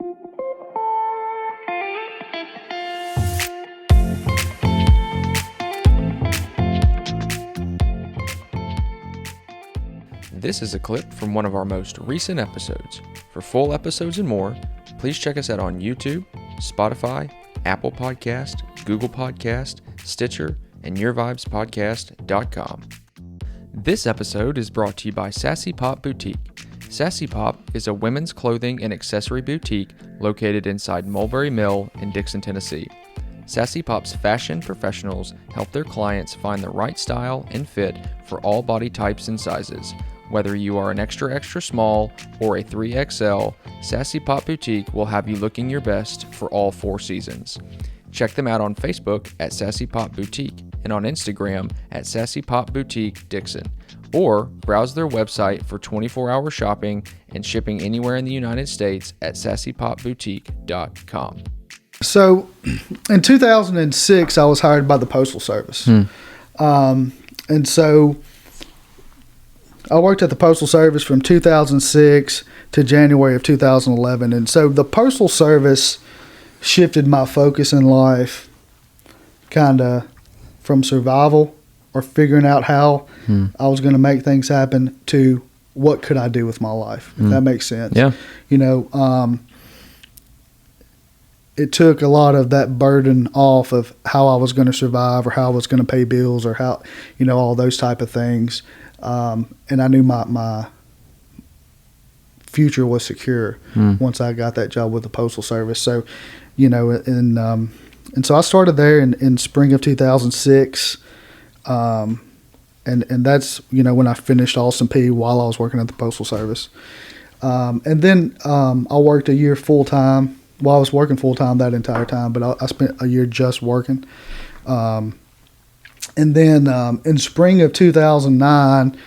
This is a clip from one of our most recent episodes. For full episodes and more, please check us out on YouTube, Spotify, Apple Podcast, Google Podcast, Stitcher, and YourVibesPodcast.com. This episode is brought to you by Sassy Pop Boutique. Sassy Pop is a women's clothing and accessory boutique located inside Mulberry Mill in Dixon, Tennessee. Sassy Pop's fashion professionals help their clients find the right style and fit for all body types and sizes. Whether you are an extra small or a 3XL, Sassy Pop Boutique will have you looking your best for all 4 seasons. Check them out on Facebook at Sassy Pop Boutique and on Instagram at Sassy Pop Boutique Dixon, or browse their website for 24-hour shopping and shipping anywhere in the United States at sassypopboutique.com. So, in 2006, I was hired by the Postal Service. And so I worked at the Postal Service from 2006 to January of 2011. And so the Postal Service shifted my focus in life kind of from survival or figuring out how I was going to make things happen to what could I do with my life, if that makes sense. Yeah. You know, it took a lot of that burden off of how I was going to survive or how I was going to pay bills or how, you know, all those type of things. And I knew my future was secure once I got that job with the Postal Service. So, you know, and so I started there in spring of 2006. And that's, you know, when I finished Austin P while I was working at the Postal Service. And then I worked a year full time. Well, I was working full time that entire time, but I spent a year just working. And then in spring of 2009,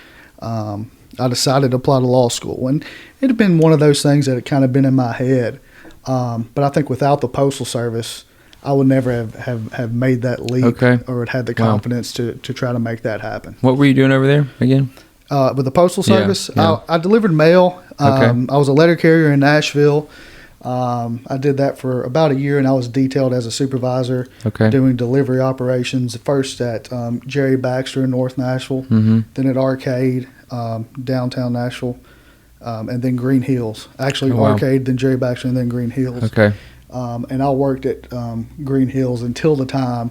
I decided to apply to law school. And it had been one of those things that had kind of been in my head. But I think without the Postal Service, I would never have made that leap or had the confidence to try to make that happen. What were you doing over there again? With the Postal Service? Yeah. I delivered mail. I was a letter carrier in Nashville. I did that for about a year, and I was detailed as a supervisor doing delivery operations, first at Jerry Baxter in North Nashville, then at Arcade, downtown Nashville, and then Green Hills. Actually, Arcade, then Jerry Baxter, and then Green Hills. And I worked at Green Hills until the time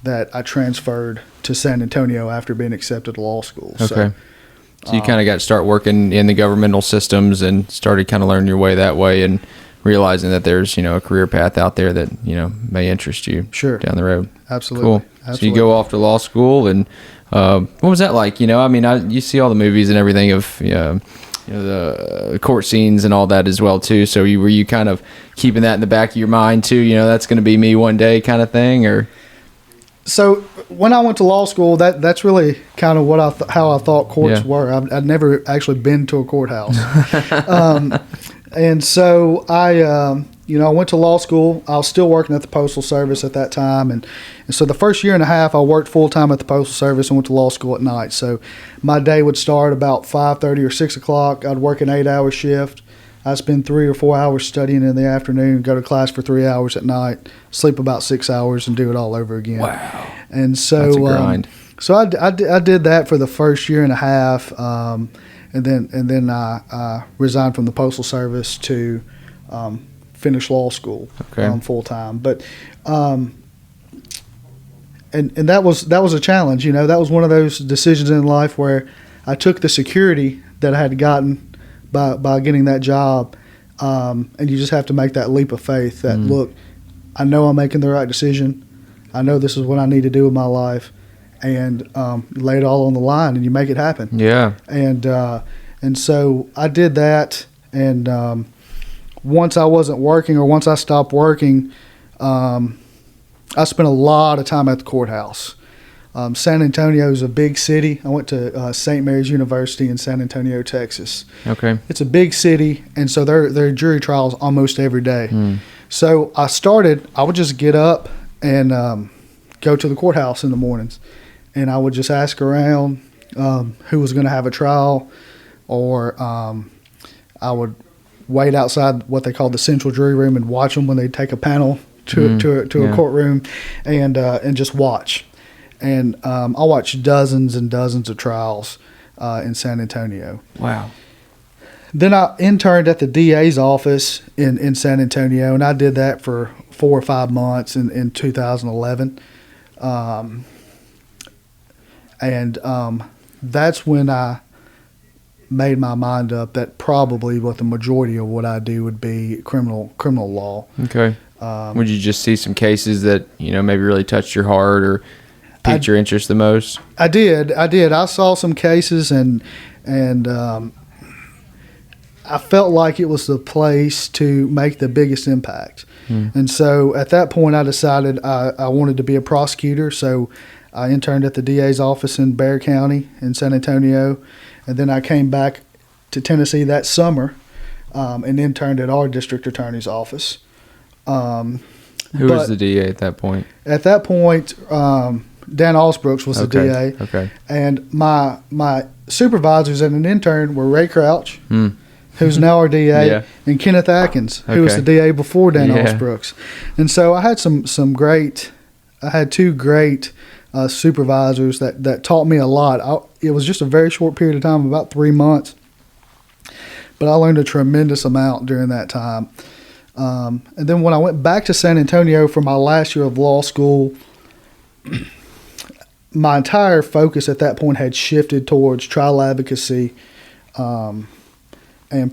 that I transferred to San Antonio after being accepted to law school. So you kind of got to start working in the governmental systems and started kind of learning your way that way and realizing that there's, you know, a career path out there that, you know, may interest you down the road. Absolutely. Cool. So you go off to law school, and what was that like? You know, I mean, you see all the movies and everything of, you know, the court scenes and all that as well too. So were you kind of keeping that in the back of your mind too? You know, that's going to be me one day kind of thing, or? So when I went to law school, that's really kind of what how I thought courts were. I'd never actually been to a courthouse. And so I went to law school. I was still working at the Postal Service at that time. And so the first year and a half, I worked full-time at the Postal Service and went to law school at night. So my day would start about 5:30 or 6 o'clock. I'd work an 8-hour shift. I'd spend 3 or 4 hours studying in the afternoon, go to class for 3 hours at night, sleep about 6 hours, and do it all over again. Wow. And so, that's a grind. So I did that for the first year and a half. And then I resigned from the Postal Service to finish law school full time. But and that was a challenge. You know, that was one of those decisions in life where I took the security that I had gotten by getting that job, and you just have to make that leap of faith. That look, I know I'm making the right decision. I know this is what I need to do with my life. And lay it all on the line, and you make it happen. Yeah. And so I did that, and once I wasn't working, or once I stopped working, I spent a lot of time at the courthouse. San Antonio is a big city. I went to St. Mary's University in San Antonio, Texas. Okay. It's a big city, and so there are jury trials almost every day. So I would just get up and go to the courthouse in the mornings. And I would just ask around who was going to have a trial, or I would wait outside what they call the central jury room and watch them when they take a panel to a courtroom, and just watch. And I watched dozens and dozens of trials in San Antonio. Wow. Then I interned at the DA's office in San Antonio, and I did that for 4 or 5 months in 2011. That's when I made my mind up that probably what the majority of what I do would be criminal law. Okay. Would you just see some cases that, maybe really touched your heart or piqued your interest the most? I did. I saw some cases and I felt like it was the place to make the biggest impact. And so at that point I decided I wanted to be a prosecutor. So I interned at the DA's office in Bexar County in San Antonio. And then I came back to Tennessee that summer and interned at our district attorney's office. Who was the DA at that point? At that point, Dan Alsbrooks was the DA. Okay. And my supervisors and an intern were Ray Crouch, who's now our DA, and Kenneth Atkins, who was the DA before Dan Alsbrooks. And so I had I had 2 great supervisors that taught me a lot. It was just a very short period of time, about 3 months, but I learned a tremendous amount during that time. And then when I went back to San Antonio for my last year of law school, my entire focus at that point had shifted towards trial advocacy and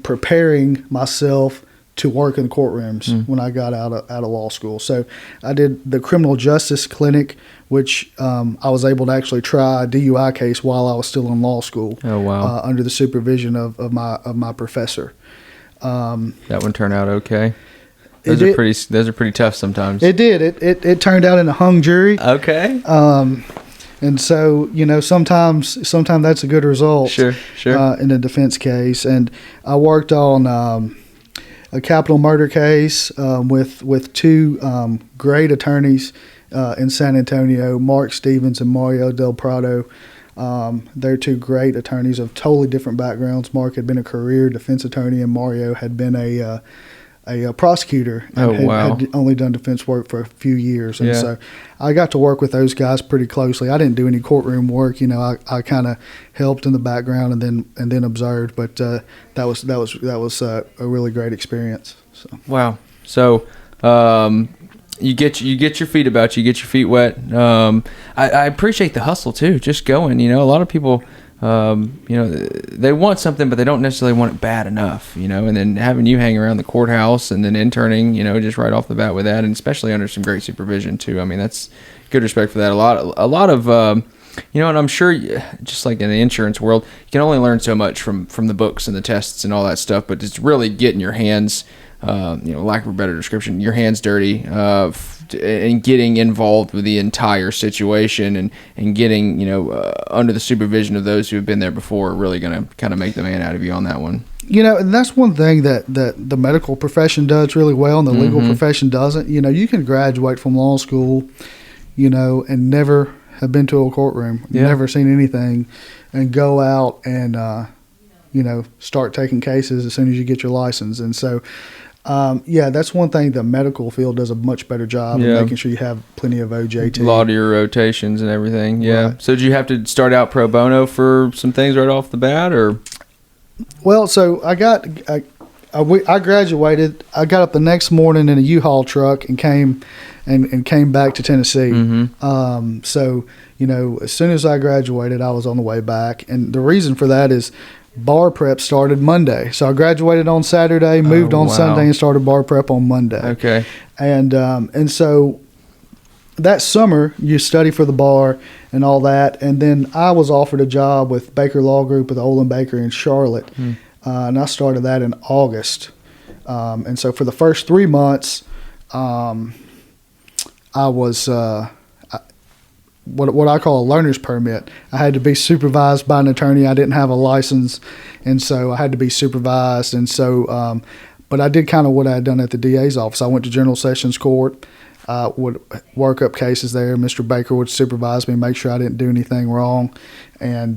preparing myself to work in courtrooms when I got out of law school. So I did the criminal justice clinic, which I was able to actually try a DUI case while I was still in law school. Oh, wow. Under the supervision of my professor. That one turned out okay. Those are pretty tough sometimes. It did. It turned out in a hung jury. Okay. And so, sometimes that's a good result. Sure. In a defense case. And I worked on a capital murder case with 2 great attorneys in San Antonio, Mark Stevens and Mario Del Prado. They're 2 great attorneys of totally different backgrounds. Mark had been a career defense attorney, and Mario had been a prosecutor and had only done defense work for a few years. And so I got to work with those guys pretty closely. I didn't do any courtroom work. I kind of helped in the background and then observed, but that was a really great experience. So. Wow. So you get your feet about you, get your feet wet. I appreciate the hustle too, just going. A lot of people they want something, but they don't necessarily want it bad enough, and then having you hang around the courthouse and then interning, just right off the bat with that, and especially under some great supervision too. I mean, that's good respect for that. A lot of, and I'm sure just like in the insurance world, you can only learn so much from the books and the tests and all that stuff, but it's really getting your hands, lack of a better description, your hands dirty, and getting involved with the entire situation and getting, under the supervision of those who have been there before, really going to kind of make the man out of you on that one. And that's one thing that the medical profession does really well and the legal profession doesn't. You can graduate from law school, and never have been to a courtroom, never seen anything, and go out and, start taking cases as soon as you get your license. And so, that's one thing the medical field does a much better job of making sure you have plenty of OJT. A lot of your rotations and everything, Right. So did you have to start out pro bono for some things right off the bat, or? Well, so I graduated. I got up the next morning in a U-Haul truck and came back to Tennessee. So, as soon as I graduated, I was on the way back. And the reason for that is bar prep started Monday. So I graduated on Saturday, moved on Sunday, and started bar prep on Monday. Okay. And so that summer, you study for the bar and all that. And then I was offered a job with Baker Law Group with Olin Baker in Charlotte. And I started that in August. And so for the first 3 months, I was what I call a learner's permit. I had to be supervised by an attorney. I didn't have a license, and so I had to be supervised. And so, but I did kind of what I had done at the DA's office. I went to General Sessions Court, would work up cases there. Mr. Baker would supervise me, make sure I didn't do anything wrong. And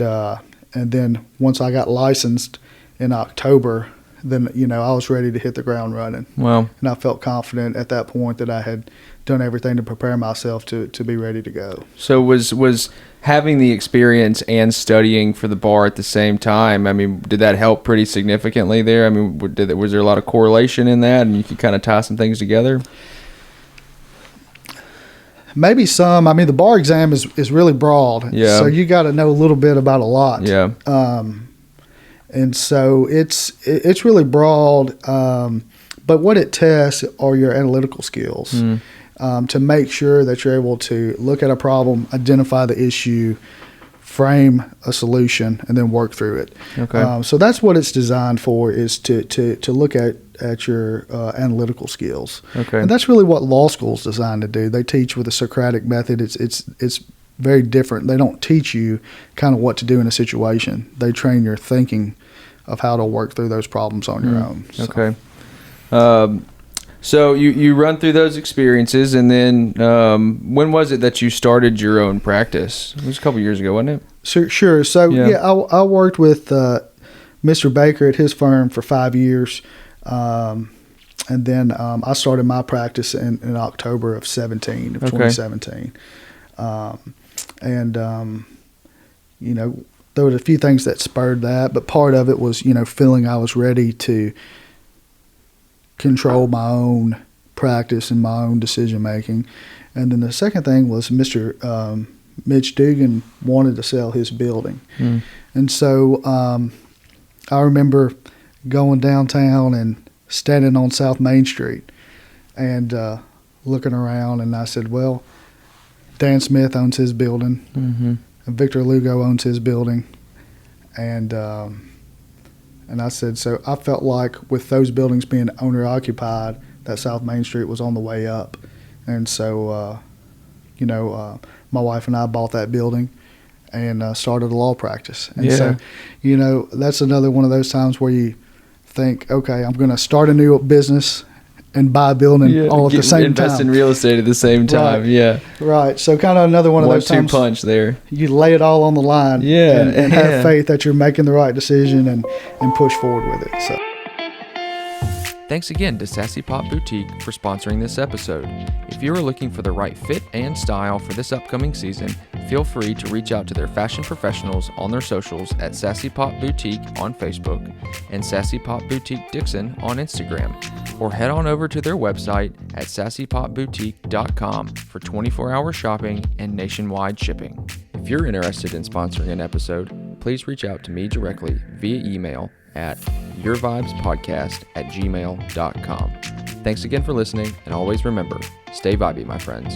then once I got licensed in October, then, I was ready to hit the ground running. Wow. And I felt confident at that point that I had done everything to prepare myself to be ready to go. So was having the experience and studying for the bar at the same time, I mean, did that help pretty significantly there? I mean, was there a lot of correlation in that, and you could kind of tie some things together? Maybe some. I mean, the bar exam is really broad. Yeah. So you got to know a little bit about a lot. Yeah. And so it's really broad. But what it tests are your analytical skills to make sure that you're able to look at a problem, identify the issue, frame a solution, and then work through it. Okay. So that's what it's designed for, is to look at your analytical skills. Okay. And that's really what law school is designed to do. They teach with the Socratic method. It's very different. They don't teach you kind of what to do in a situation. They train your thinking of how to work through those problems on your own. So. Okay. So you run through those experiences, and then when was it that you started your own practice? It was a couple years ago, wasn't it? Sure. So, I worked with Mr. Baker at his firm for 5 years. And then I started my practice in October of 2017. There was a few things that spurred that, but part of it was, feeling I was ready to control my own practice and my own decision making. And then the second thing was Mr. Mitch Dugan wanted to sell his building. And so I remember going downtown and standing on South Main Street and looking around, and I said, well, Dan Smith owns his building, and Victor Lugo owns his building, and I said, so I felt like with those buildings being owner occupied, that South Main Street was on the way up. And so my wife and I bought that building and started a law practice. And so that's another one of those times where you think, okay, I'm going to start a new business and buy a building all at the same time. Invest in real estate at the same time. Right. Yeah. Right. So kind of another one of those times. 1-2 punch there. You lay it all on the line. Yeah. And have faith that you're making the right decision and push forward with it. So. Thanks again to Sassy Pop Boutique for sponsoring this episode. If you are looking for the right fit and style for this upcoming season, feel free to reach out to their fashion professionals on their socials at Sassy Pop Boutique on Facebook and Sassy Pop Boutique Dixon on Instagram, or head on over to their website at sassypopboutique.com for 24-hour shopping and nationwide shipping. If you're interested in sponsoring an episode, please reach out to me directly via email at yourvibespodcast@gmail.com. Thanks again for listening, and always remember, stay vibey, my friends.